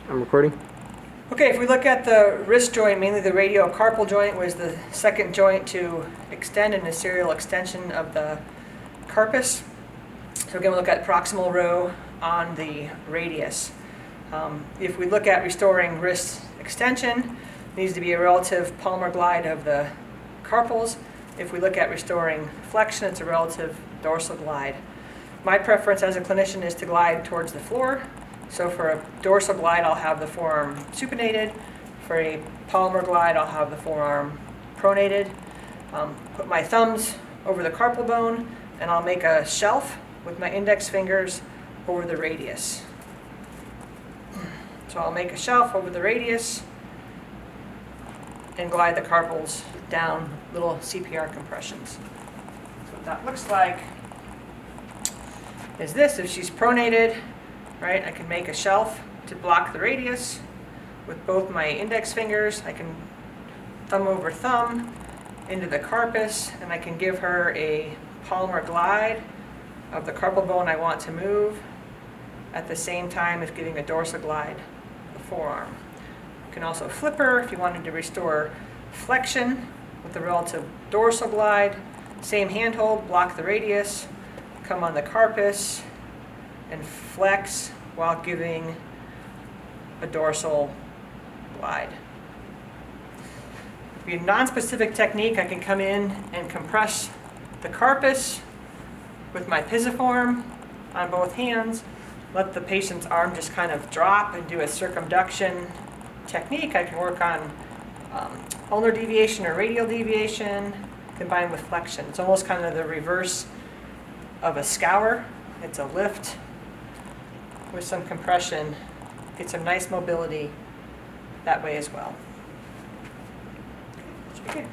I'm recording. Okay, if we look at the wrist joint, mainly the radiocarpal joint was the second joint to extend in a serial extension of the carpus. So again, we'll look at proximal row on the radius. If we look at restoring wrist extension, it needs to be a relative palmar glide of the carpals. If we look at restoring flexion, it's a relative dorsal glide. My preference as a clinician is to glide towards the floor. So for a dorsal glide, I'll have the forearm supinated. For a palmar glide, I'll have the forearm pronated. Put my thumbs over the carpal bone, and I'll make a shelf with my index fingers over the radius. So I'll make a shelf over the radius and glide the carpals down, little CPR compressions. So what that looks like is this. If she's pronated, right, I can make a shelf to block the radius with both my index fingers. I can thumb over thumb into the carpus, and I can give her a palmar glide of the carpal bone I want to move at the same time as giving a dorsal glide of the forearm. You can also flip her if you wanted to restore flexion with the relative dorsal glide. Same handhold, block the radius, come on the carpus, and flex while giving a dorsal glide. If you have a non-specific technique, I can come in and compress the carpus with my pisiform on both hands, let the patient's arm just kind of drop and do a circumduction technique. I can work on ulnar deviation or radial deviation combined with flexion. It's almost kind of the reverse of a scour. It's a lift with some compression. Get some nice mobility that way as well. Okay.